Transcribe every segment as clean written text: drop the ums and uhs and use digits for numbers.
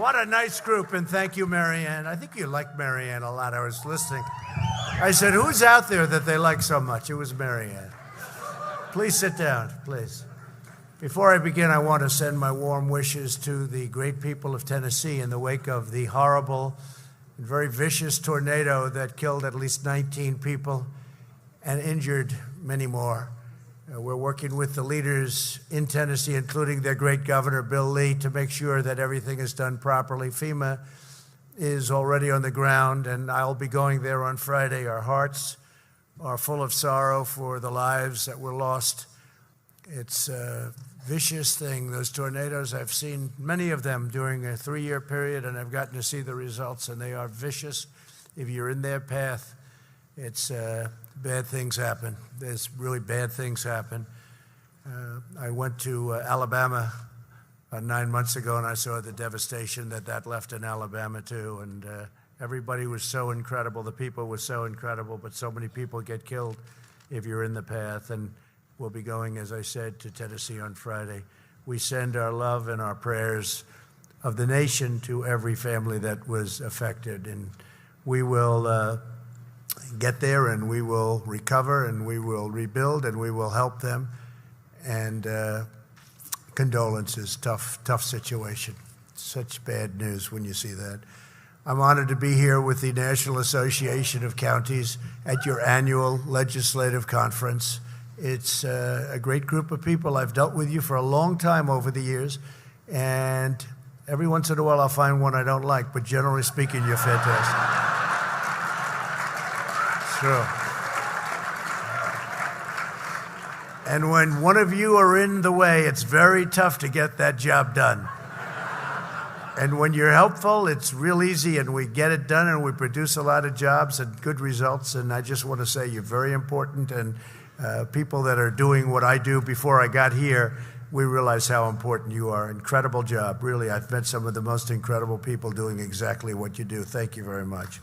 What a nice group, and thank you, Marianne. I think you like Marianne a lot. I was listening. I said, who's out there that they like so much? It was Marianne. Please sit down, please. Before I begin, I want to send my warm wishes to the great people of Tennessee in the wake of the horrible and very vicious tornado that killed at least 19 people and injured many more. We're working with the leaders in Tennessee, including their great governor, Bill Lee, to make sure that everything is done properly. FEMA is already on the ground, and I'll be going there on Friday. Our hearts are full of sorrow for the lives that were lost. It's a vicious thing, those tornadoes. I've seen many of them during a 3-year period, and I've gotten to see the results, and they are vicious. If you're in their path, it's bad things happen. There's really bad things happen. I went to Alabama about 9 months ago, and I saw the devastation that left in Alabama, too. And everybody was so incredible. The people were so incredible, but so many people get killed if you're in the path. And we'll be going, as I said, to Tennessee on Friday. We send our love and our prayers of the nation to every family that was affected. And we will get there, and we will recover, and we will rebuild, and we will help them. And condolences, tough situation. Such bad news when you see that. I'm honored to be here with the National Association of Counties at your annual legislative conference. It's a great group of people. I've dealt with you for a long time over the years, and every once in a while I'll find one I don't like, but generally speaking, you're fantastic. True. And when one of you are in the way, it's very tough to get that job done. And when you're helpful, it's real easy, and we get it done, and we produce a lot of jobs and good results. And I just want to say you're very important, and people that are doing what I do before I got here, we realize how important you are. Incredible job. Really, I've met some of the most incredible people doing exactly what you do. Thank you very much.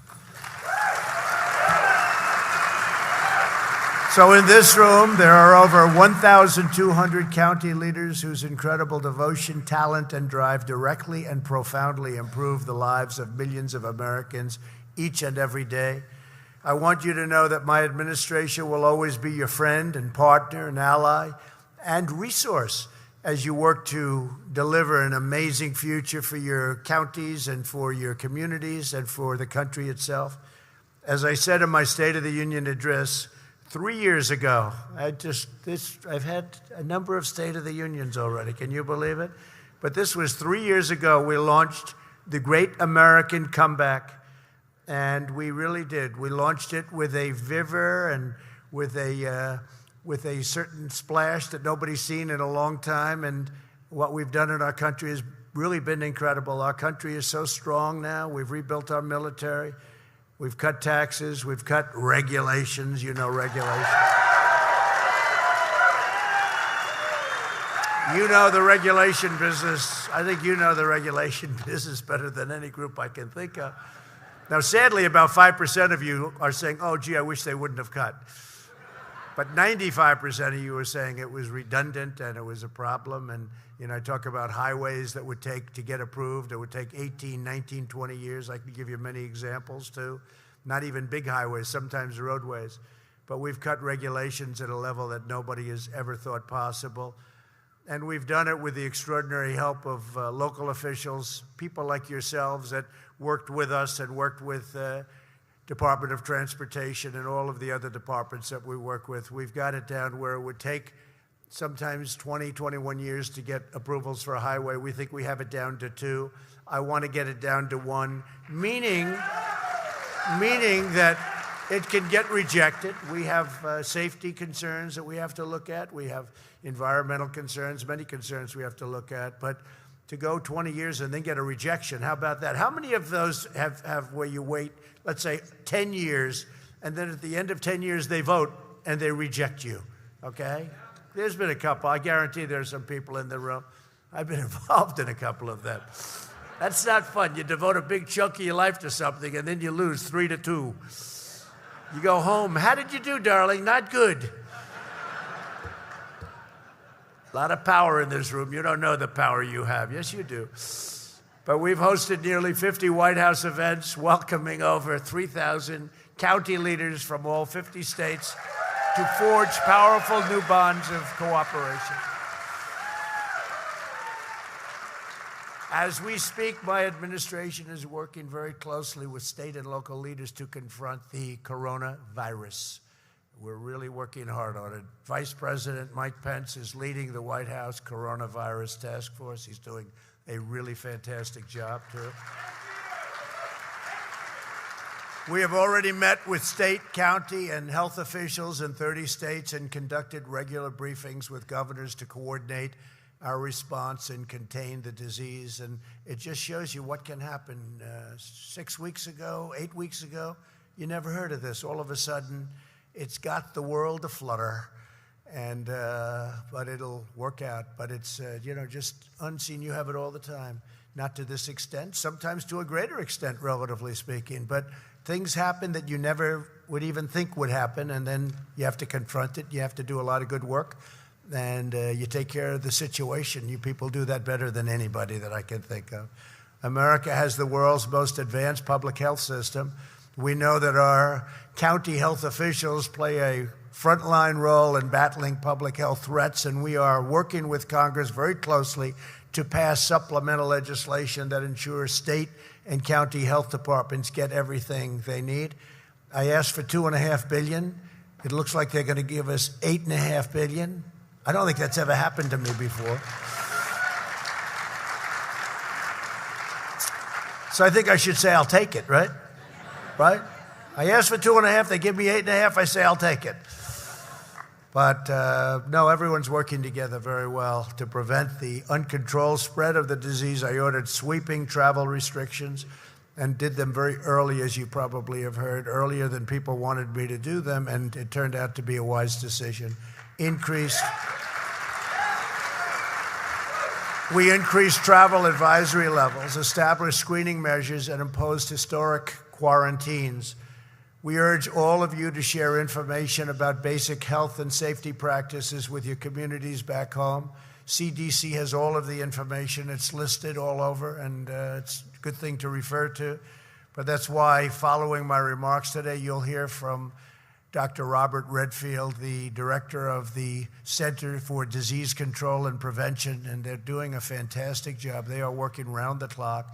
So in this room, there are over 1,200 county leaders whose incredible devotion, talent, and drive directly and profoundly improve the lives of millions of Americans each and every day. I want you to know that my administration will always be your friend and partner and ally and resource as you work to deliver an amazing future for your counties and for your communities and for the country itself. As I said in my State of the Union address, 3 years ago, I've had a number of State of the Unions already. Can you believe it? But this was 3 years ago. We launched the Great American Comeback, and we really did. We launched it with a vigor and with a certain splash that nobody's seen in a long time. And what we've done in our country has really been incredible. Our country is so strong now. We've rebuilt our military. We've cut taxes, we've cut regulations, you know regulations. You know the regulation business. I think you know the regulation business better than any group I can think of. Now, sadly, about 5% of you are saying, oh, gee, I wish they wouldn't have cut. But 95% of you are saying it was redundant and it was a problem. And, I talk about highways that would take to get approved. It would take 18, 19, 20 years. I can give you many examples, too. Not even big highways, sometimes roadways. But we've cut regulations at a level that nobody has ever thought possible. And we've done it with the extraordinary help of local officials, people like yourselves that worked with us and worked with Department of Transportation and all of the other departments that we work with. We've got it down where it would take sometimes 20, 21 years to get approvals for a highway. We think we have it down to 2. I want to get it down to 1, meaning that it can get rejected. We have safety concerns that we have to look at. We have environmental concerns, many concerns we have to look at. But to go 20 years and then get a rejection, how about that? How many of those have where you wait, let's say, 10 years, and then at the end of 10 years they vote and they reject you, okay? There's been a couple. I guarantee there's some people in the room. I've been involved in a couple of them. That's not fun. You devote a big chunk of your life to something, and then you lose 3-2. You go home. How did you do, darling? Not good. A lot of power in this room. You don't know the power you have. Yes, you do. But we've hosted nearly 50 White House events, welcoming over 3,000 county leaders from all 50 states to forge powerful new bonds of cooperation. As we speak, my administration is working very closely with state and local leaders to confront the coronavirus. We're really working hard on it. Vice President Mike Pence is leading the White House Coronavirus Task Force. He's doing a really fantastic job, too. We have already met with state, county, and health officials in 30 states and conducted regular briefings with governors to coordinate our response and contain the disease. And it just shows you what can happen. 6 weeks ago, 8 weeks ago, you never heard of this. All of a sudden, it's got the world aflutter, but it'll work out. But it's, just unseen. You have it all the time. Not to this extent, sometimes to a greater extent, relatively speaking. But things happen that you never would even think would happen, and then you have to confront it. You have to do a lot of good work, and you take care of the situation. You people do that better than anybody that I can think of. America has the world's most advanced public health system. We know that our county health officials play a frontline role in battling public health threats, and we are working with Congress very closely to pass supplemental legislation that ensures state and county health departments get everything they need. I asked for $2.5 billion. It looks like they're going to give us $8.5 billion. I don't think that's ever happened to me before. So I think I should say I'll take it, right? Right? I asked for 2.5, they give me 8.5, I say I'll take it. But no, everyone's working together very well to prevent the uncontrolled spread of the disease. I ordered sweeping travel restrictions and did them very early, as you probably have heard, earlier than people wanted me to do them, and it turned out to be a wise decision. We increased travel advisory levels, established screening measures, and imposed historic quarantines. We urge all of you to share information about basic health and safety practices with your communities back home. CDC has all of the information. It's listed all over, and it's a good thing to refer to. But that's why, following my remarks today, you'll hear from Dr. Robert Redfield, the director of the Center for Disease Control and Prevention, and they're doing a fantastic job. They are working round the clock.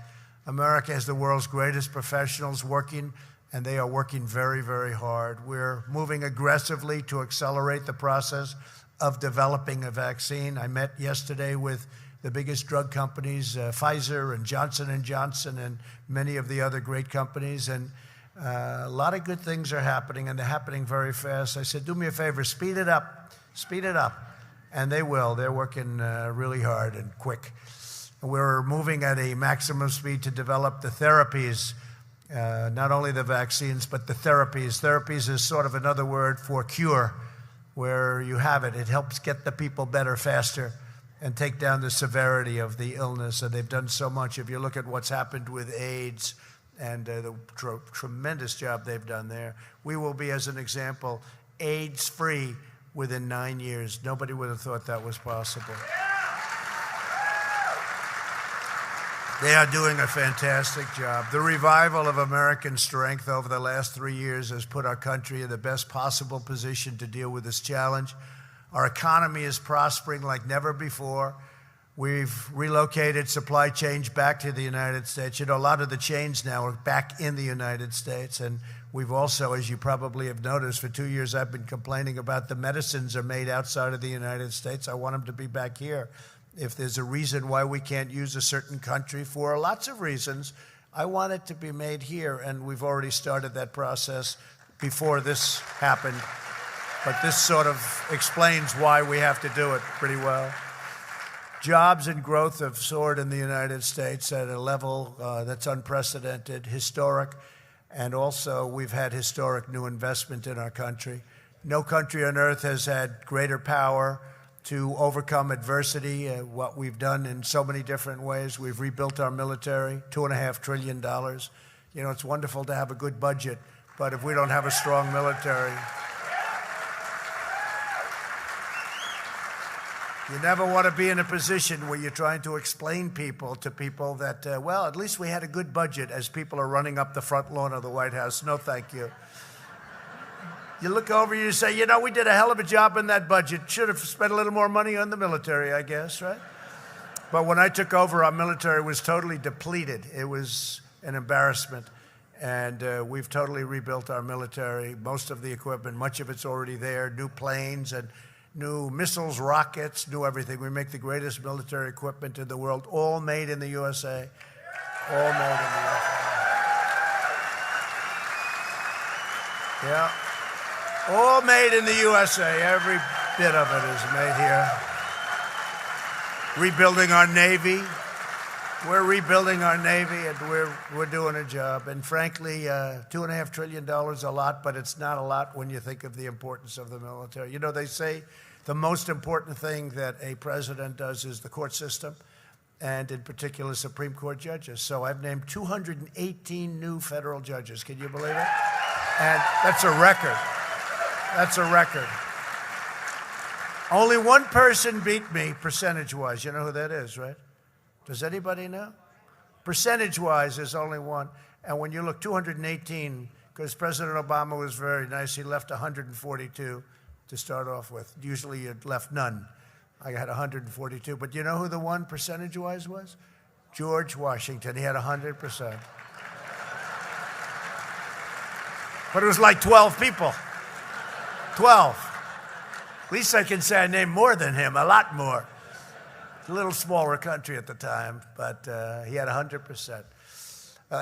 America has the world's greatest professionals working, and they are working very, very hard. We're moving aggressively to accelerate the process of developing a vaccine. I met yesterday with the biggest drug companies, Pfizer and Johnson & Johnson, and many of the other great companies. And a lot of good things are happening, and they're happening very fast. I said, do me a favor, speed it up. And they will. They're working really hard and quick. We're moving at a maximum speed to develop the therapies, not only the vaccines, but the therapies. Therapies is sort of another word for cure, where you have it. It helps get the people better faster and take down the severity of the illness. And they've done so much. If you look at what's happened with AIDS and the tremendous job they've done there, we will be, as an example, AIDS-free within 9 years. Nobody would have thought that was possible. They are doing a fantastic job. The revival of American strength over the last 3 years has put our country in the best possible position to deal with this challenge. Our economy is prospering like never before. We've relocated supply chains back to the United States. You know, a lot of the chains now are back in the United States. And we've also, as you probably have noticed, for 2 years I've been complaining about the medicines are made outside of the United States. I want them to be back here. If there's a reason why we can't use a certain country, for lots of reasons, I want it to be made here, and we've already started that process before this happened. But this sort of explains why we have to do it pretty well. Jobs and growth have soared in the United States at a level that's unprecedented, historic, and also we've had historic new investment in our country. No country on earth has had greater power to overcome adversity, what we've done in so many different ways. We've rebuilt our military, $2.5 trillion. You know, it's wonderful to have a good budget, but if we don't have a strong military, You never want to be in a position where you're trying to explain to people that, well, at least we had a good budget as people are running up the front lawn of the White House. No, thank you. You look over, you say, you know, we did a hell of a job in that budget. Should have spent a little more money on the military, I guess, right? But when I took over, our military was totally depleted. It was an embarrassment. And we've totally rebuilt our military. Most of the equipment, much of it's already there. New planes and new missiles, rockets, new everything. We make the greatest military equipment in the world, all made in the USA. All made in the USA. Yeah. All made in the USA. Every bit of it is made here. Rebuilding our Navy. We're rebuilding our Navy, and we're doing a job. And frankly, $2.5 trillion a lot, but it's not a lot when you think of the importance of the military. You know, they say the most important thing that a president does is the court system, and in particular, Supreme Court judges. So I've named 218 new federal judges. Can you believe it? And that's a record. That's a record. Only one person beat me percentage-wise. You know who that is, right? Does anybody know? Percentage-wise, there's only one. And when you look, 218, because President Obama was very nice, he left 142 to start off with. Usually you'd left none. I had 142. But you know who the one percentage-wise was? George Washington. He had 100%. But it was like 12 people. 12. At least I can say I named more than him, a lot more. It's a little smaller country at the time, but he had 100%.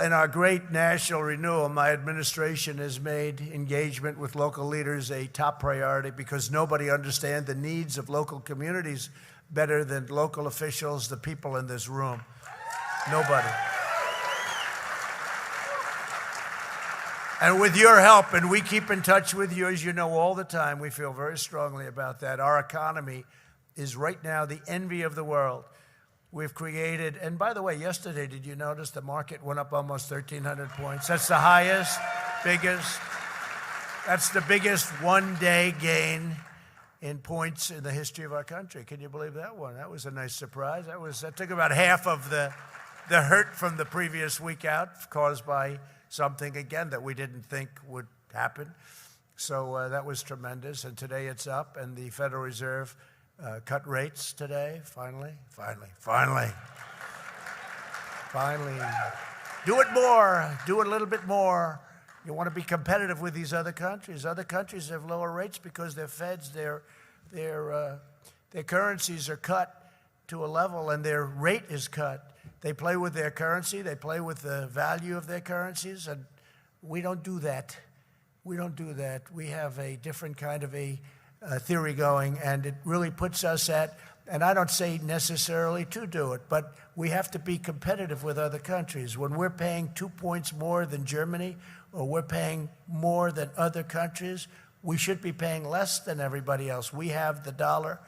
In our great national renewal, my administration has made engagement with local leaders a top priority because nobody understands the needs of local communities better than local officials, the people in this room. Nobody. And with your help, and we keep in touch with you, as you know, all the time, we feel very strongly about that. Our economy is right now the envy of the world. We've created, and by the way, yesterday, did you notice the market went up almost 1,300 points? That's the highest, that's the biggest one-day gain in points in the history of our country. Can you believe that one? That was a nice surprise. That took about half of the hurt from the previous week out, caused by something, again, that we didn't think would happen. So that was tremendous, and today it's up, and the Federal Reserve cut rates today, finally. Do it more, do it a little bit more. You want to be competitive with these other countries. Other countries have lower rates because their feds, their currencies are cut to a level and their rate is cut. They play with their currency, they play with the value of their currencies, and we don't do that. We don't do that. We have a different kind of a theory going, and it really puts us at, and I don't say necessarily to do it, but we have to be competitive with other countries. When we're paying 2 points more than Germany, or we're paying more than other countries, we should be paying less than everybody else. We have the dollar,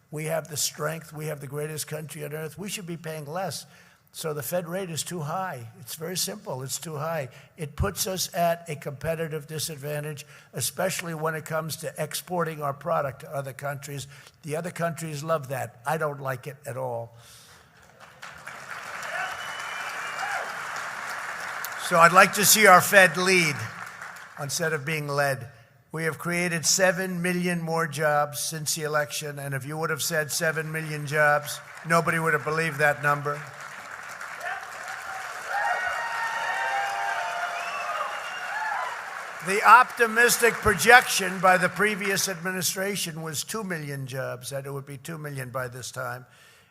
we have the strength, we have the greatest country on earth. We should be paying less. So the Fed rate is too high. It's very simple. It's too high. It puts us at a competitive disadvantage, especially when it comes to exporting our product to other countries. The other countries love that. I don't like it at all. So I'd like to see our Fed lead instead of being led. We have created 7 million more jobs since the election, and if you would have said 7 million jobs, nobody would have believed that number. The optimistic projection by the previous administration was 2 million jobs, that it would be 2 million by this time.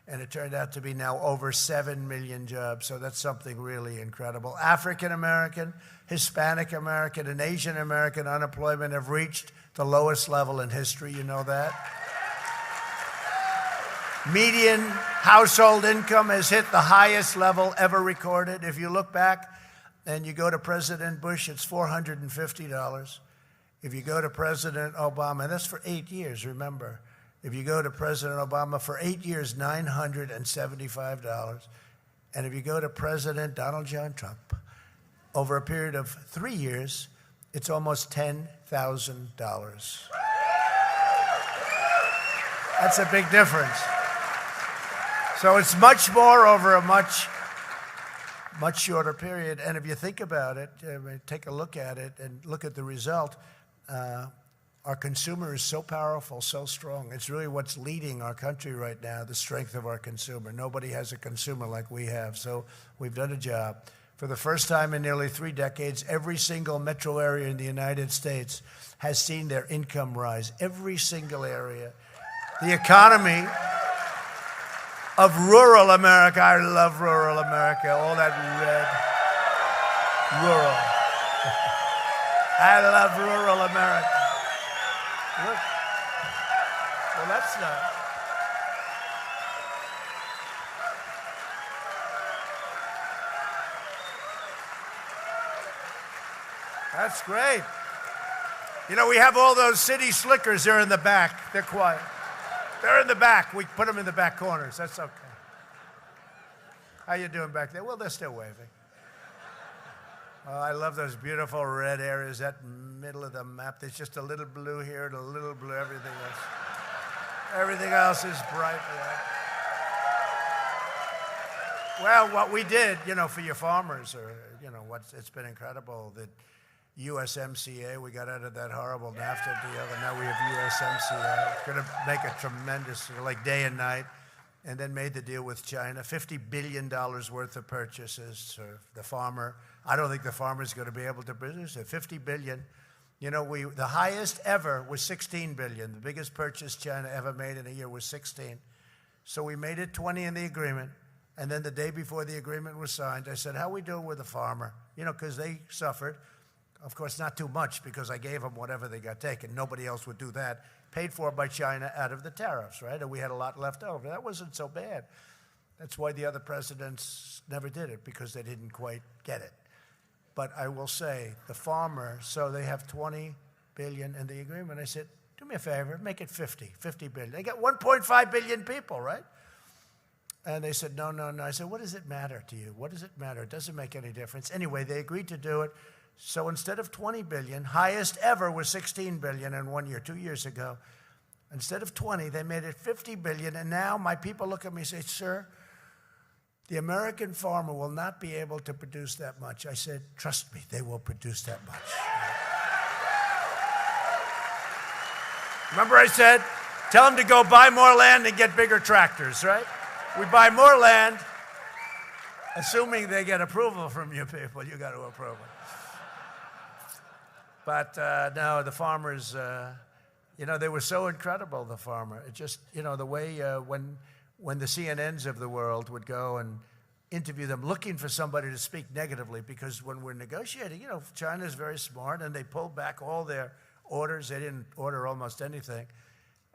And it turned out to be now over 7 million jobs. So that's something really incredible. African American, Hispanic American, and Asian American unemployment have reached the lowest level in history. You know that? Median household income has hit the highest level ever recorded. If you look back, and you go to President Bush, it's $450. If you go to President Obama, and that's for 8 years, remember. If you go to President Obama for 8 years, $975. And if you go to President Donald John Trump, over a period of 3 years, it's almost $10,000. That's a big difference. So it's much more over a much shorter period. And if you think about it, take a look at it and look at the result. Our consumer is so powerful, so strong. It's really what's leading our country right now, the strength of our consumer. Nobody has a consumer like we have, so we've done a job. For the first time in nearly 3 decades, every single metro area in the United States has seen their income rise. Every single area. The economy of rural America, I love rural America, all that red, rural. I love rural America. Look. Well, that's not. That's great. You know, we have all those city slickers. They're in the back. They're quiet. They're in the back. We put them in the back corners. That's okay. How you doing back there? Well, they're still waving. Oh, I love those beautiful red areas, that middle of the map. There's just a little blue here and a little blue, everything else is bright red. Well, what we did, you know, for your farmers, it's been incredible that USMCA, we got out of that horrible NAFTA deal, and now we have USMCA. It's going to make a tremendous, like day and night, and then made the deal with China, $50 billion worth of purchases for the farmer. I don't think the farmer is going to be able to produce it. $50 billion. You know, the highest ever was $16 billion. The biggest purchase China ever made in a year was 16. So we made it 20 in the agreement. And then the day before the agreement was signed, I said, how we doing with the farmer? You know, because they suffered. Of course, not too much, because I gave them whatever they got taken. Nobody else would do that. Paid for by China out of the tariffs, right? And we had a lot left over. That wasn't so bad. That's why the other presidents never did it, because they didn't quite get it. But I will say, the farmer, so they have 20 billion in the agreement. I said, do me a favor, make it 50 billion. They got 1.5 billion people, right? And they said, no. I said, what does it matter to you? What does it matter? It doesn't make any difference. Anyway, they agreed to do it. So instead of 20 billion, highest ever was 16 billion in 1 year, 2 years ago. Instead of 20, they made it 50 billion. And now my people look at me and say, sir, the American farmer will not be able to produce that much. I said, trust me, they will produce that much. Remember I said, tell them to go buy more land and get bigger tractors, right? We buy more land, assuming they get approval from you people. You got to approve it. But no, the farmers, they were so incredible, the farmer. It just, the way when the CNNs of the world would go and interview them, looking for somebody to speak negatively, because when we're negotiating, China's very smart, and they pulled back all their orders. They didn't order almost anything.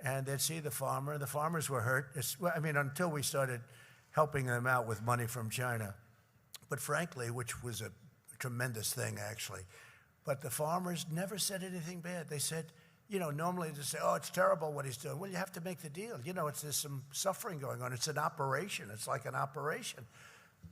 And they'd see the farmer. The farmers were hurt. Until we started helping them out with money from China. But frankly, which was a tremendous thing, actually. But the farmers never said anything bad. They said, normally they say, oh, it's terrible what he's doing. Well, you have to make the deal. There's some suffering going on. It's an operation. It's like an operation.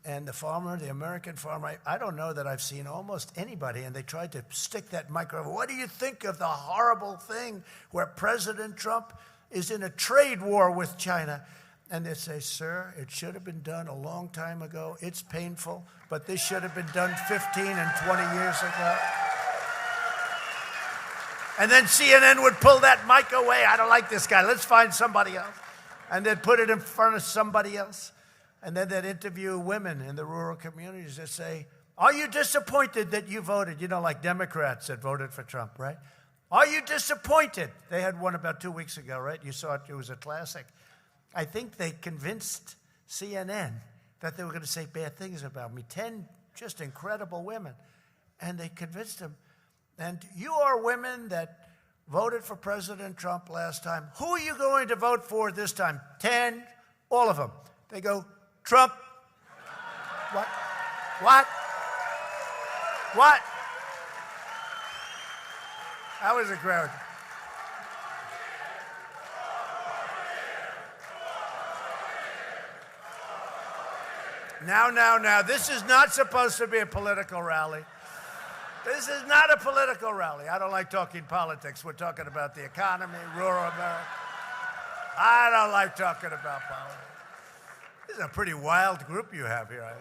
And the farmer, the American farmer, I don't know that I've seen almost anybody, and they tried to stick that microphone. What do you think of the horrible thing where President Trump is in a trade war with China? And they say, sir, it should have been done a long time ago. It's painful, but this should have been done 15 and 20 years ago. And then CNN would pull that mic away. I don't like this guy. Let's find somebody else. And they'd put it in front of somebody else. And then they'd interview women in the rural communities that say, are you disappointed that you voted? Like Democrats that voted for Trump, right? Are you disappointed? They had one about 2 weeks ago, right? You saw it. It was a classic. I think they convinced CNN that they were going to say bad things about me. 10 just incredible women. And they convinced them. And you are women that voted for President Trump last time. Who are you going to vote for this time? 10, all of them. They go, Trump. What? That was a crowd. Now, this is not supposed to be a political rally. This is not a political rally. I don't like talking politics. We're talking about the economy, rural America. I don't like talking about politics. is a pretty wild group you have here.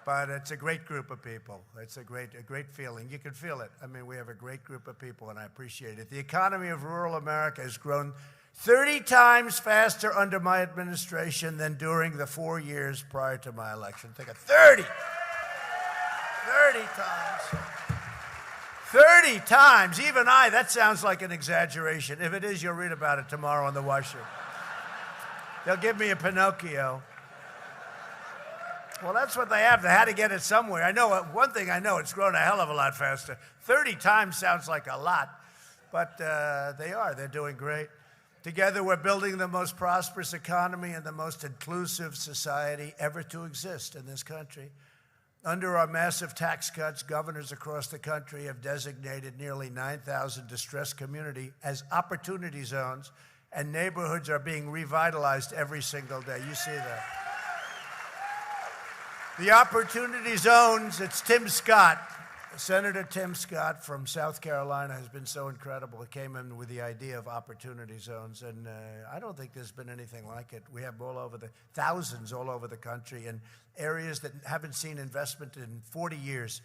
But it's a great group of people. It's a great feeling. You can feel it. I mean, we have a great group of people, and I appreciate it. The economy of rural America has grown 30 times faster under my administration than during the 4 years prior to my election. Think of 30 times. 30 times. Even that sounds like an exaggeration. If it is, you'll read about it tomorrow in the Washington. They'll give me a Pinocchio. Well, that's what they have. They had to get it somewhere. I know one thing I know, it's grown a hell of a lot faster. 30 times sounds like a lot, but they're doing great. Together, we're building the most prosperous economy and the most inclusive society ever to exist in this country. Under our massive tax cuts, governors across the country have designated nearly 9,000 distressed communities as opportunity zones, and neighborhoods are being revitalized every single day. You see that. The opportunity zones, it's Tim Scott. Senator Tim Scott from South Carolina has been so incredible. He came in with the idea of opportunity zones, and I don't think there's been anything like it. We have thousands all over the country in areas that haven't seen investment in 40 years.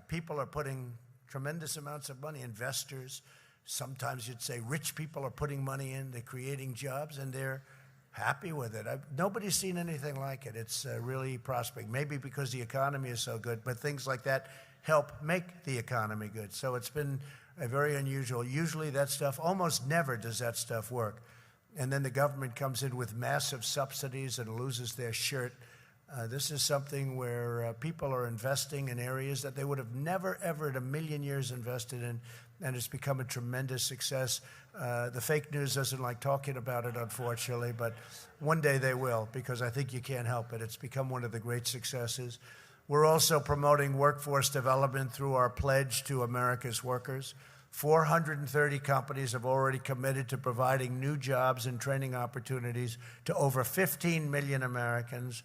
People are putting tremendous amounts of money, investors. Sometimes you'd say rich people are putting money in, they're creating jobs, and they're happy with it. Nobody's seen anything like it. It's really prospering, maybe because the economy is so good, but things like that help make the economy good. So it's been very unusual. Usually that stuff, almost never does that stuff work. And then the government comes in with massive subsidies and loses their shirt. This is something where people are investing in areas that they would have never, ever in a million years invested in, and it's become a tremendous success. The fake news doesn't like talking about it, unfortunately, but one day they will, because I think you can't help it. It's become one of the great successes. We're also promoting workforce development through our pledge to America's workers. 430 companies have already committed to providing new jobs and training opportunities to over 15 million Americans.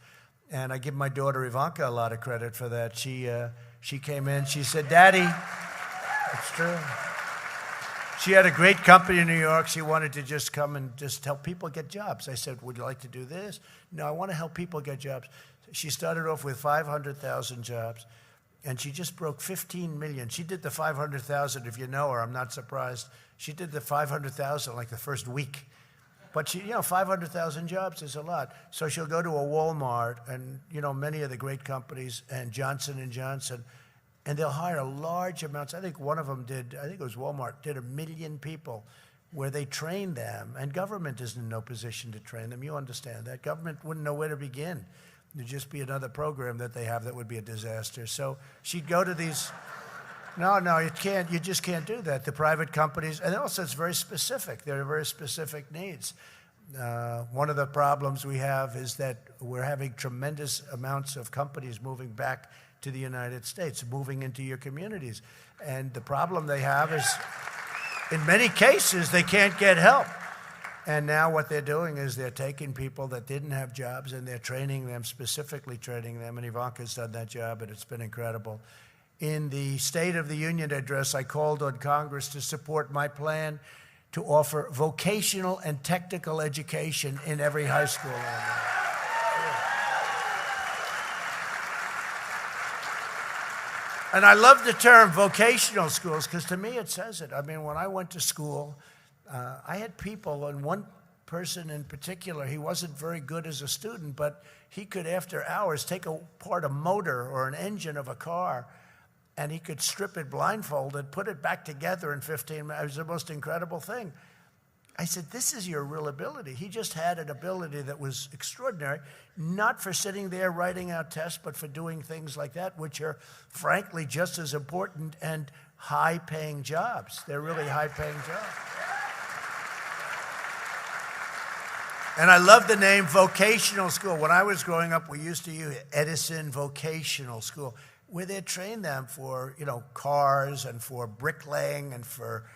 And I give my daughter Ivanka a lot of credit for that. She came in, she said, "Daddy," it's true. She had a great company in New York. She wanted to just come and just help people get jobs. I said, "Would you like to do this?" "No, I want to help people get jobs." She started off with 500,000 jobs, and she just broke 15 million. She did the 500,000. If you know her, I'm not surprised. She did the 500,000 like the first week. But 500,000 jobs is a lot. So she'll go to a Walmart and, many of the great companies, and Johnson & Johnson, and they'll hire large amounts. I think one of them it was Walmart, did 1 million people where they trained them, and government is in no position to train them. You understand that. Government wouldn't know where to begin. There'd just be another program that they have that would be a disaster. So she'd go to these. No, you can't. You just can't do that. The private companies, and also it's very specific. There are very specific needs. One of the problems we have is that we're having tremendous amounts of companies moving back to the United States, moving into your communities. And the problem they have is, in many cases, they can't get help. And now what they're doing is they're taking people that didn't have jobs and they're training them, specifically training them. And Ivanka's done that job, and it's been incredible. In the State of the Union address, I called on Congress to support my plan to offer vocational and technical education in every high school. And I love the term vocational schools, because to me it says it. I mean, when I went to school, I had people, and one person in particular, he wasn't very good as a student, but he could, after hours, take apart a motor or an engine of a car, and he could strip it blindfolded, put it back together in 15 minutes. It was the most incredible thing. I said, "This is your real ability." He just had an ability that was extraordinary, not for sitting there writing out tests, but for doing things like that, which are, frankly, just as important and high-paying jobs. They're really high-paying jobs. And I love the name vocational school. When I was growing up, we used to use Edison Vocational School, where they trained them for, cars and for bricklaying and for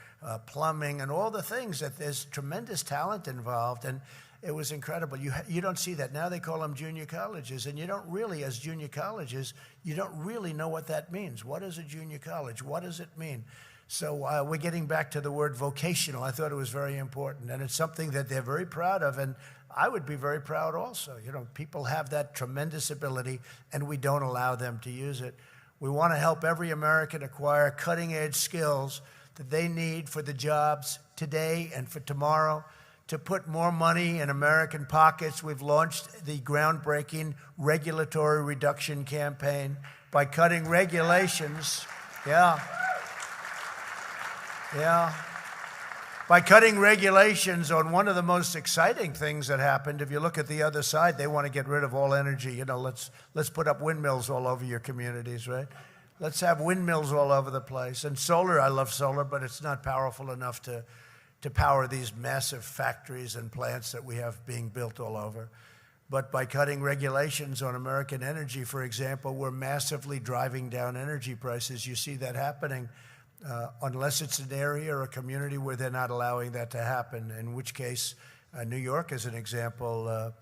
plumbing and all the things that there's tremendous talent involved. And it was incredible. You don't see that. Now they call them junior colleges, and you don't really, as junior colleges, you don't really know what that means. What is a junior college? What does it mean? So we're getting back to the word vocational. I thought it was very important, and it's something that they're very proud of, and I would be very proud also. People have that tremendous ability, and we don't allow them to use it. We want to help every American acquire cutting-edge skills that they need for the jobs today and for tomorrow. To put more money in American pockets, we've launched the groundbreaking regulatory reduction campaign by cutting regulations. By cutting regulations on one of the most exciting things that happened. If you look at the other side, they want to get rid of all energy. Let's put up windmills all over your communities, right? Let's have windmills all over the place. And solar, I love solar, but it's not powerful enough to power these massive factories and plants that we have being built all over. But by cutting regulations on American energy, for example, we're massively driving down energy prices. You see that happening unless it's an area or a community where they're not allowing that to happen, in which case New York is an example.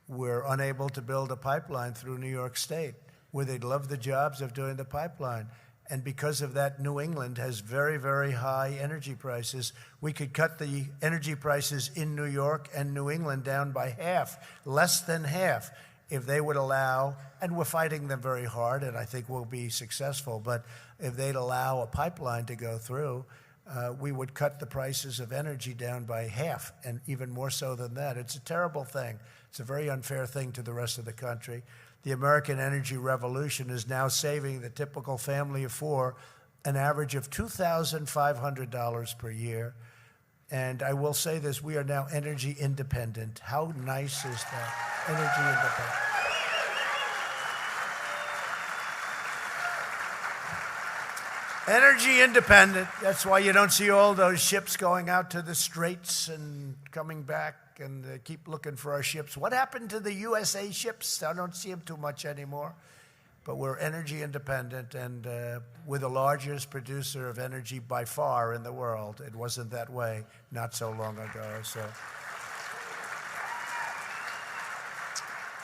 We're unable to build a pipeline through New York State, where they'd love the jobs of doing the pipeline. And because of that, New England has very, very high energy prices. We could cut the energy prices in New York and New England down by half, less than half, if they would allow, and we're fighting them very hard, and I think we'll be successful, but if they'd allow a pipeline to go through, we would cut the prices of energy down by half, and even more so than that. It's a terrible thing. It's a very unfair thing to the rest of the country. The American energy revolution is now saving the typical family of four an average of $2,500 per year. And I will say this, we are now energy independent. How nice is that? Energy independent. Energy independent. That's why you don't see all those ships going out to the straits and coming back, and they keep looking for our ships. What happened to the USA ships? I don't see them too much anymore. But we're energy independent, and we're the largest producer of energy by far in the world. It wasn't that way not so long ago.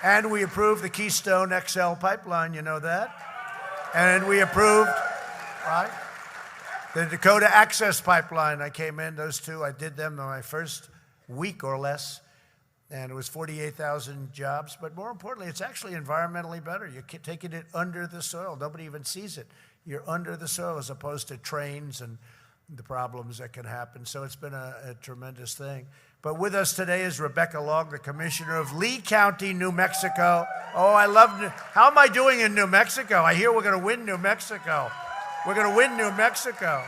And we approved the Keystone XL pipeline, you know that? And we approved, right? The Dakota Access Pipeline, I came in, those two, I did them in my first week or less, and it was 48,000 jobs. But more importantly, it's actually environmentally better. You're taking it under the soil. Nobody even sees it. You're under the soil as opposed to trains and the problems that can happen. So it's been a tremendous thing. But with us today is Rebecca Long, the commissioner of Lee County, New Mexico. Oh, I love how am I doing in New Mexico? I hear we're going to win New Mexico. We're going to win New Mexico.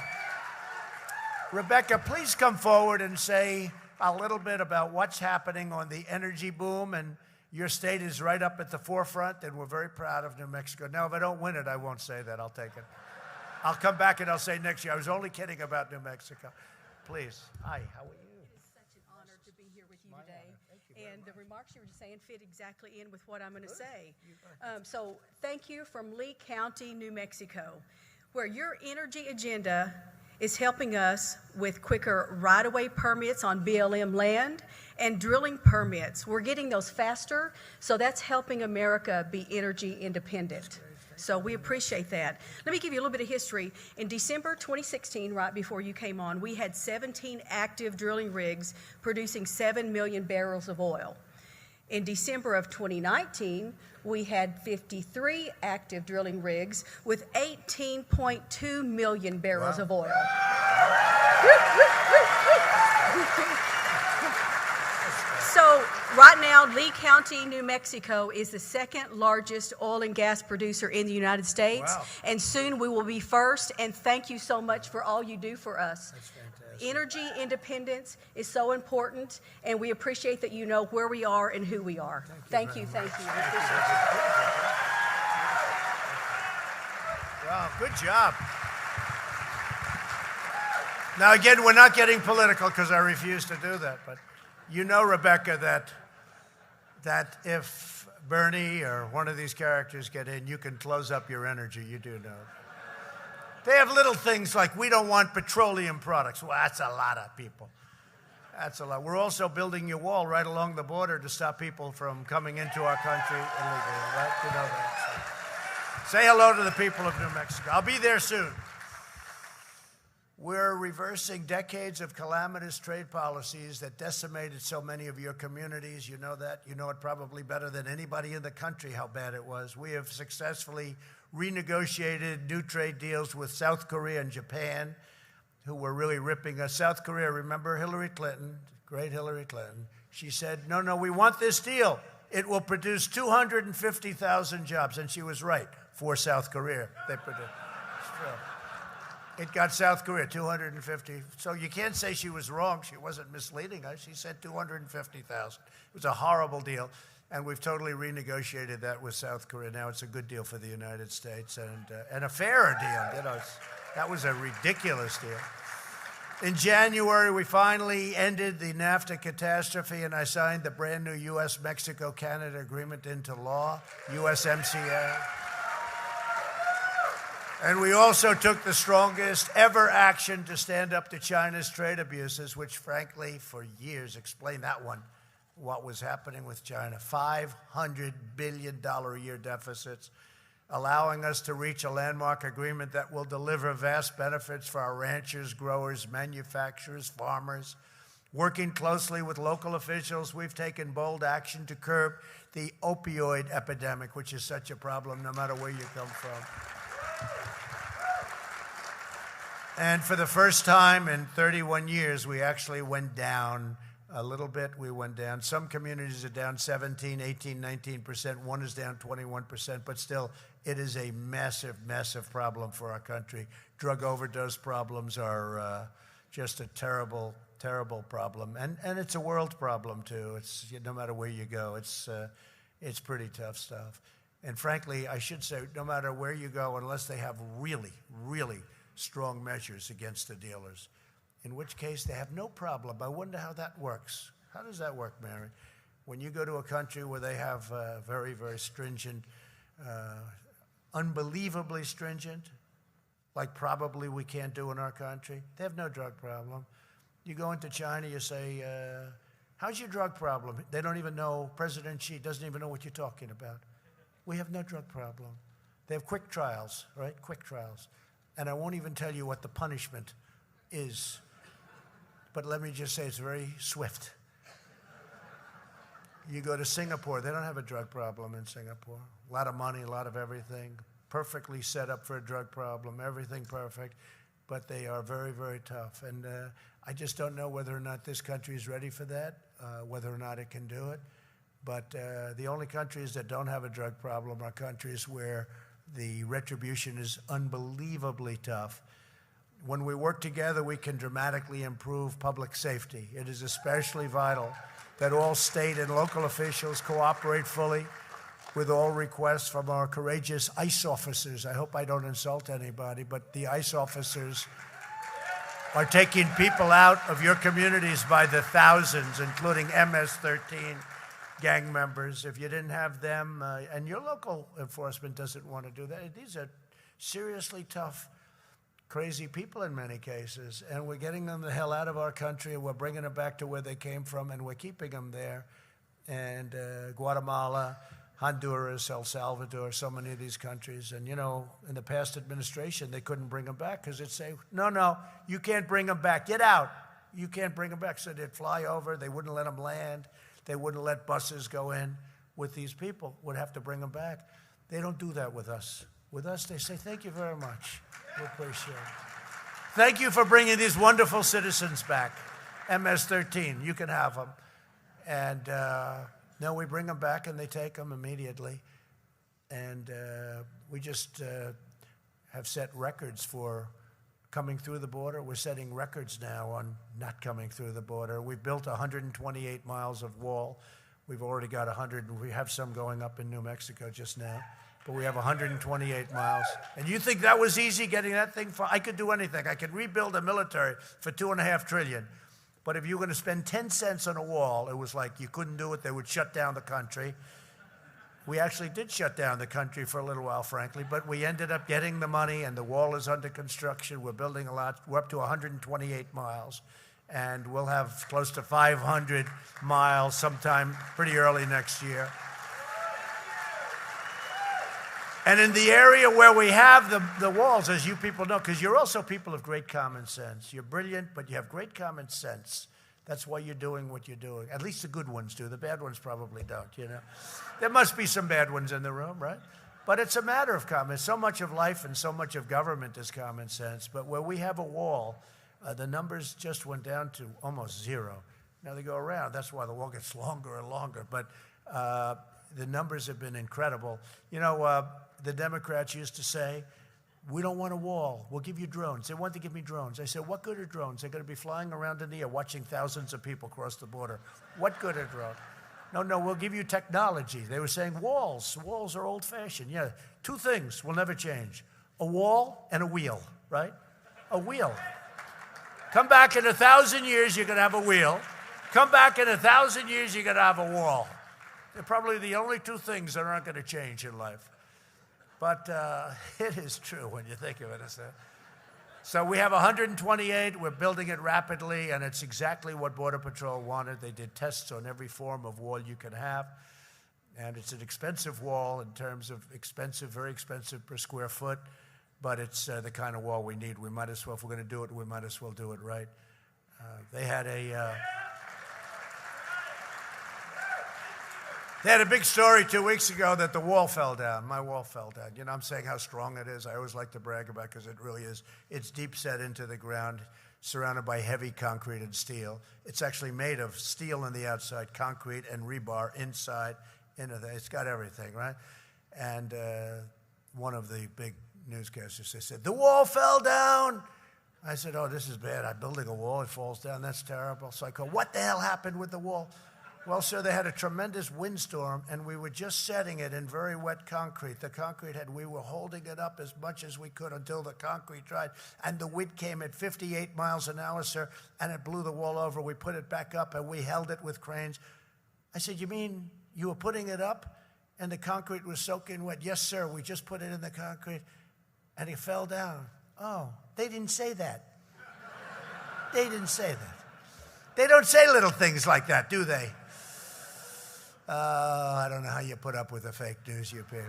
Rebecca, please come forward and say a little bit about what's happening on the energy boom. And your state is right up at the forefront, and we're very proud of New Mexico. Now, if I don't win it, I won't say that. I'll take it. I'll come back and I'll say next year, I was only kidding about New Mexico. Please. Hi, how are you? And the remarks you were just saying fit exactly in with what I'm going to say. So thank you from Lee County, New Mexico, where your energy agenda is helping us with quicker right-of-way permits on BLM land and drilling permits. We're getting those faster, so that's helping America be energy independent. So we appreciate that. Let me give you a little bit of history. In December 2016, right before you came on, we had 17 active drilling rigs producing 7 million barrels of oil. In December of 2019, we had 53 active drilling rigs with 18.2 million barrels of oil. So right now, Lee County, New Mexico is the second largest oil and gas producer in the United States. Wow. And soon we will be first. And thank you so much for all you do for us. That's fantastic. Energy independence is so important, and we appreciate that you know where we are and who we are. Thank you. We appreciate it. Wow, good job. Now, again, we're not getting political because I refuse to do that, but you know, Rebecca, that if Bernie or one of these characters get in, you can close up your energy. You do know. They have little things like, we don't want petroleum products. Well, that's a lot of people. That's a lot. We're also building a wall right along the border to stop people from coming into our country illegally. Right? You know that. So say hello to the people of New Mexico. I'll be there soon. We're reversing decades of calamitous trade policies that decimated so many of your communities. You know that. You know it probably better than anybody in the country how bad it was. We have successfully renegotiated new trade deals with South Korea and Japan, who were really ripping us. South Korea, remember Hillary Clinton, great Hillary Clinton. She said, no, we want this deal. It will produce 250,000 jobs. And she was right for South Korea. They produced. It got South Korea 250. So you can't say she was wrong. She wasn't misleading us. She said 250,000. It was a horrible deal. And we've totally renegotiated that with South Korea. Now it's a good deal for the United States and a fairer deal. You know, that was a ridiculous deal. In January, we finally ended the NAFTA catastrophe, and I signed the brand new U.S.-Mexico-Canada agreement into law, USMCA. And we also took the strongest ever action to stand up to China's trade abuses, which frankly, for years, explained that one, what was happening with China. $500 billion a year deficits, allowing us to reach a landmark agreement that will deliver vast benefits for our ranchers, growers, manufacturers, farmers. Working closely with local officials, we've taken bold action to curb the opioid epidemic, which is such a problem no matter where you come from. And for the first time in 31 years, we actually went down a little bit. We went down. Some communities are down 17, 18, 19%. One is down 21%. But still, it is a massive, massive problem for our country. Drug overdose problems are just a terrible, terrible problem. And it's a world problem, too. It's no matter where you go, it's pretty tough stuff. And frankly, I should say, no matter where you go, unless they have really, really strong measures against the dealers, in which case they have no problem. I wonder how that works. How does that work, Mary? When you go to a country where they have very, very stringent, unbelievably stringent, like probably we can't do in our country, they have no drug problem. You go into China, you say, how's your drug problem? They don't even know, President Xi doesn't even know what you're talking about. We have no drug problem. They have quick trials, right? Quick trials. And I won't even tell you what the punishment is. But let me just say it's very swift. You go to Singapore, they don't have a drug problem in Singapore. A lot of money, a lot of everything. Perfectly set up for a drug problem, everything perfect. But they are very, very tough. And I just don't know whether or not this country is ready for that, whether or not it can do it. But the only countries that don't have a drug problem are countries where the retribution is unbelievably tough. When we work together, we can dramatically improve public safety. It is especially vital that all state and local officials cooperate fully with all requests from our courageous ICE officers. I hope I don't insult anybody, but the ICE officers are taking people out of your communities by the thousands, including MS-13 gang members. If you didn't have them, and your local enforcement doesn't want to do that, these are seriously tough, crazy people in many cases, and we're getting them the hell out of our country, and we're bringing them back to where they came from, and we're keeping them there. And Guatemala, Honduras, El Salvador, so many of these countries. And, you know, in the past administration, they couldn't bring them back because they'd say, no, you can't bring them back. Get out. You can't bring them back. So they'd fly over. They wouldn't let them land. They wouldn't let buses go in with these people. Would have to bring them back. They don't do that with us. With us, they say, thank you very much. We appreciate it. Thank you for bringing these wonderful citizens back. MS-13, you can have them. And no, we bring them back and they take them immediately. And we just have set records for coming through the border. We're setting records now on not coming through the border. We've built 128 miles of wall. We've already got 100, and we have some going up in New Mexico just now. But we have 128 miles. And you think that was easy, getting that thing? I could do anything. I could rebuild a military for $2.5 trillion. But if you were going to spend 10 cents on a wall, it was like you couldn't do it. They would shut down the country. We actually did shut down the country for a little while, frankly, but we ended up getting the money, and the wall is under construction. We're building a lot. We're up to 128 miles, and we'll have close to 500 miles sometime pretty early next year. And in the area where we have the walls, as you people know, because you're also people of great common sense. You're brilliant, but you have great common sense. That's why you're doing what you're doing. At least the good ones do. The bad ones probably don't, you know. There must be some bad ones in the room, right? But it's a matter of common. So much of life and so much of government is common sense. But where we have a wall, the numbers just went down to almost zero. Now they go around. That's why the wall gets longer and longer. But the numbers have been incredible. You know, the Democrats used to say, we don't want a wall. We'll give you drones. They want to give me drones. I said, what good are drones? They're going to be flying around in the air watching thousands of people cross the border. What good are drones? No, we'll give you technology. They were saying walls. Walls are old-fashioned. Yeah, two things will never change. A wall and a wheel, right? A wheel. Come back in 1,000 years, you're going to have a wheel. Come back in 1,000 years, you're going to have a wall. They're probably the only two things that aren't going to change in life. But it is true when you think of it. So we have 128. We're building it rapidly, and it's exactly what Border Patrol wanted. They did tests on every form of wall you can have. And it's an expensive wall in terms of expensive, very expensive per square foot. But it's the kind of wall we need. We might as well, if we're going to do it, we might as well do it right. They had a big story 2 weeks ago that the wall fell down. My wall fell down. You know, I'm saying how strong it is. I always like to brag about it because it really is. It's deep set into the ground, surrounded by heavy concrete and steel. It's actually made of steel on the outside, concrete and rebar inside. It's got everything, right? And one of the big newscasters said, the wall fell down. I said, oh, this is bad. I'm building a wall. It falls down. That's terrible. So I go, what the hell happened with the wall? Well, sir, they had a tremendous windstorm, and we were just setting it in very wet concrete. We were holding it up as much as we could until the concrete dried, and the wind came at 58 miles an hour, sir, and it blew the wall over. We put it back up, and we held it with cranes. I said, you mean you were putting it up, and the concrete was soaking wet? Yes, sir, we just put it in the concrete, and it fell down. Oh, they didn't say that. They didn't say that. They don't say little things like that, do they? I don't know how you put up with the fake news, you people.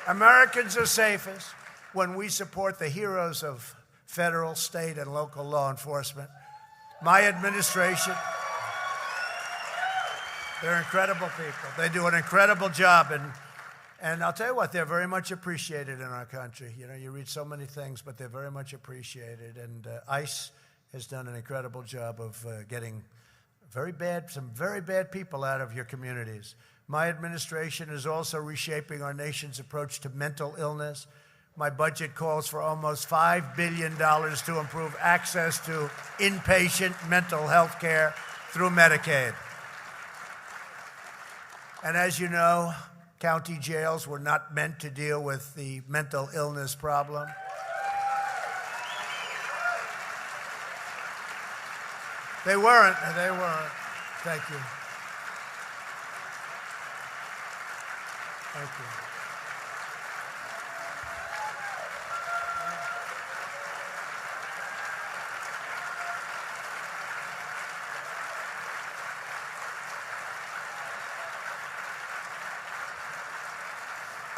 Americans are safest when we support the heroes of federal, state, and local law enforcement. My administration, they're incredible people. They do an incredible job, and I'll tell you what, they're very much appreciated in our country. You know, you read so many things, but they're very much appreciated. And ICE has done an incredible job of getting some very bad people out of your communities. My administration is also reshaping our nation's approach to mental illness. My budget calls for almost $5 billion to improve access to inpatient mental health care through Medicaid. And as you know, county jails were not meant to deal with the mental illness problem. They weren't. Thank you. Thank you.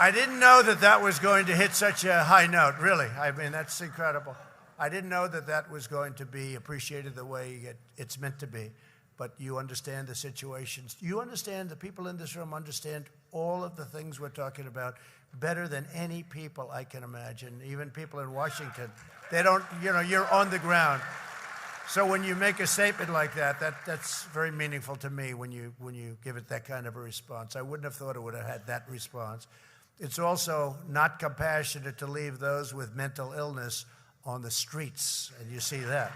I didn't know that was going to hit such a high note, really. I mean, that's incredible. I didn't know that was going to be appreciated the way it's meant to be. But you understand the situations. You understand, the people in this room understand all of the things we're talking about better than any people I can imagine, even people in Washington. They don't, you're on the ground. So when you make a statement like that's very meaningful to me when you give it that kind of a response. I wouldn't have thought it would have had that response. It's also not compassionate to leave those with mental illness on the streets, and you see that.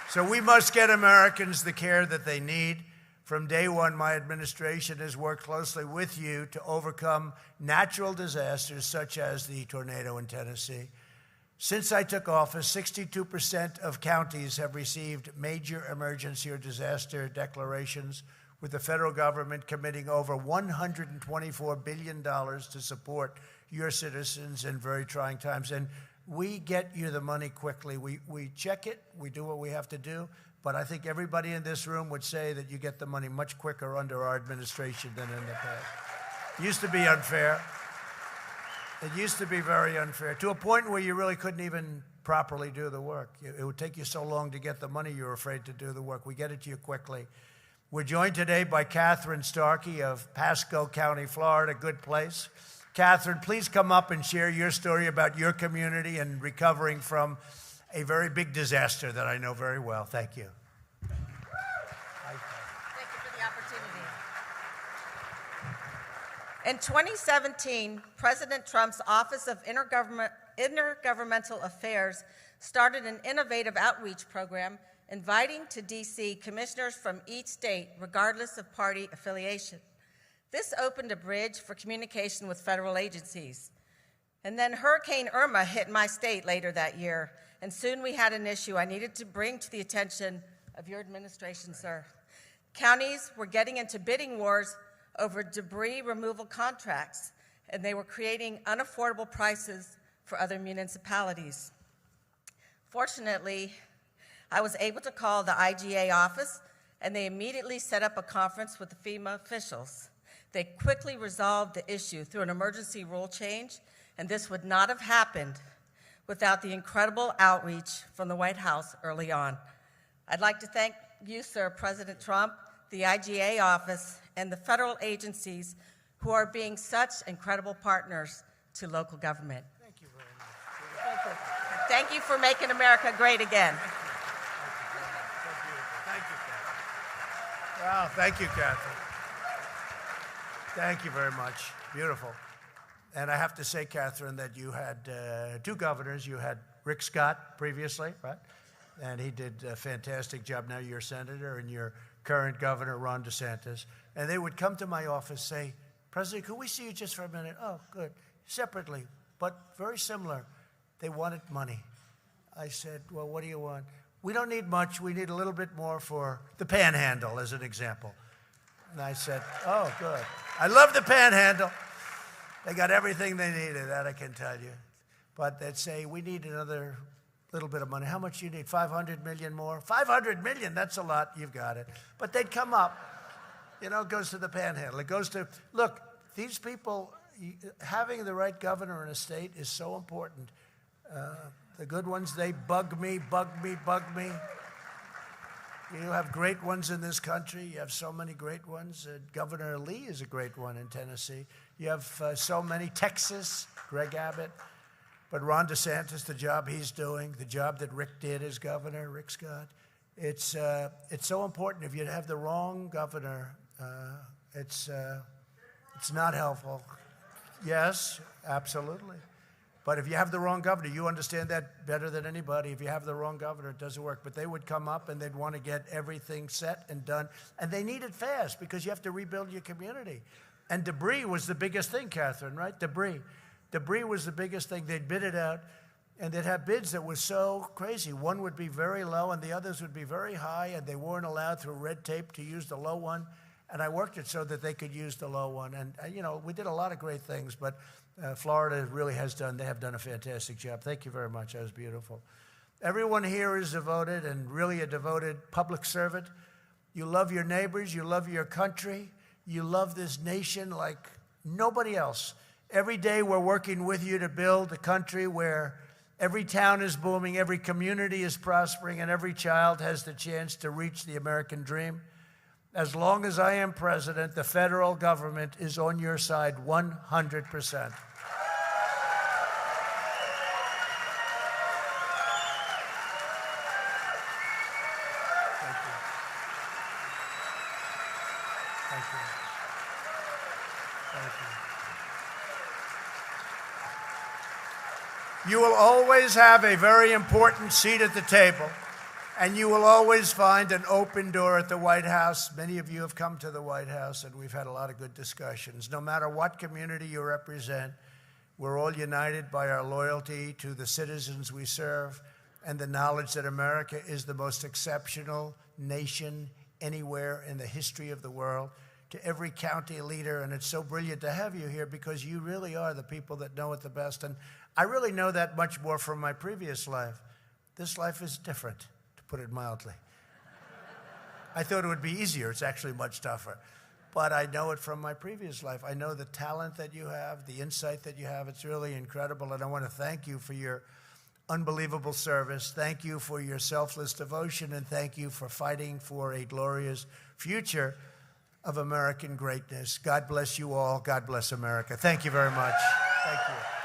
So we must get Americans the care that they need. From day one, my administration has worked closely with you to overcome natural disasters such as the tornado in Tennessee. Since I took office, 62% of counties have received major emergency or disaster declarations, with the federal government committing over $124 billion to support your citizens in very trying times. And we get you the money quickly. We check it, we do what we have to do, but I think everybody in this room would say that you get the money much quicker under our administration than in the past. It used to be unfair. It used to be very unfair, to a point where you really couldn't even properly do the work. It would take you so long to get the money, you were afraid to do the work. We get it to you quickly. We're joined today by Catherine Starkey of Pasco County, Florida, good place. Catherine, please come up and share your story about your community and recovering from a very big disaster that I know very well. Thank you. Thank you for the opportunity. In 2017, President Trump's Office of Intergovernmental Affairs started an innovative outreach program inviting to D.C. commissioners from each state, regardless of party affiliation. This opened a bridge for communication with federal agencies. And then Hurricane Irma hit my state later that year, and soon we had an issue I needed to bring to the attention of your administration, sir. Counties were getting into bidding wars over debris removal contracts, and they were creating unaffordable prices for other municipalities. Fortunately, I was able to call the IGA office, and they immediately set up a conference with the FEMA officials. They quickly resolved the issue through an emergency rule change, and this would not have happened without the incredible outreach from the White House early on. I'd like to thank you, sir, President Trump, the IGA office, and the federal agencies who are being such incredible partners to local government. Thank you very much. Thank you for making America great again. Thank you, Catherine. Wow, thank you, Catherine. Thank you very much. Beautiful. And I have to say, Catherine, that you had two governors. You had Rick Scott previously, right? And he did a fantastic job. Now you're a senator, and your current governor, Ron DeSantis. And they would come to my office, say, President, could we see you just for a minute? Oh, good. Separately, but very similar. They wanted money. I said, well, what do you want? We don't need much. We need a little bit more for the Panhandle, as an example. And I said, oh, good. I love the Panhandle. They got everything they needed, that I can tell you. But they'd say, we need another little bit of money. How much do you need? 500 million more? 500 million, that's a lot. You've got it. But they'd come up. You know, it goes to the Panhandle. It goes to, look, these people, having the right governor in a state is so important. The good ones, they bug me. You have great ones in this country. You have so many great ones. Governor Lee is a great one in Tennessee. You have so many. Texas, Greg Abbott. But Ron DeSantis, the job he's doing, the job that Rick did as governor, Rick Scott, it's so important. If you have the wrong governor, it's not helpful. Yes, absolutely. But if you have the wrong governor, you understand that better than anybody. If you have the wrong governor, it doesn't work. But they would come up and they'd want to get everything set and done. And they need it fast because you have to rebuild your community. And debris was the biggest thing, Catherine, right? Debris. Debris was the biggest thing. They'd bid it out, and they'd have bids that were so crazy. One would be very low, and the others would be very high, and they weren't allowed through red tape to use the low one. And I worked it so that they could use the low one. And, you know, we did a lot of great things, but Florida really they have done a fantastic job. Thank you very much. That was beautiful. Everyone here is devoted and really a devoted public servant. You love your neighbors. You love your country. You love this nation like nobody else. Every day we're working with you to build a country where every town is booming, every community is prospering, and every child has the chance to reach the American dream. As long as I am president, the federal government is on your side 100%. You will always have a very important seat at the table, and you will always find an open door at the White House. Many of you have come to the White House, and we've had a lot of good discussions. No matter what community you represent, we're all united by our loyalty to the citizens we serve and the knowledge that America is the most exceptional nation anywhere in the history of the world. to every county leader, and it's so brilliant to have you here because you really are the people that know it the best. And I really know that much more from my previous life. This life is different, to put it mildly. I thought it would be easier. It's actually much tougher. But I know it from my previous life. I know the talent that you have, the insight that you have. It's really incredible, and I want to thank you for your unbelievable service. Thank you for your selfless devotion, and thank you for fighting for a glorious future of American greatness. God bless you all. God bless America. Thank you very much. Thank you.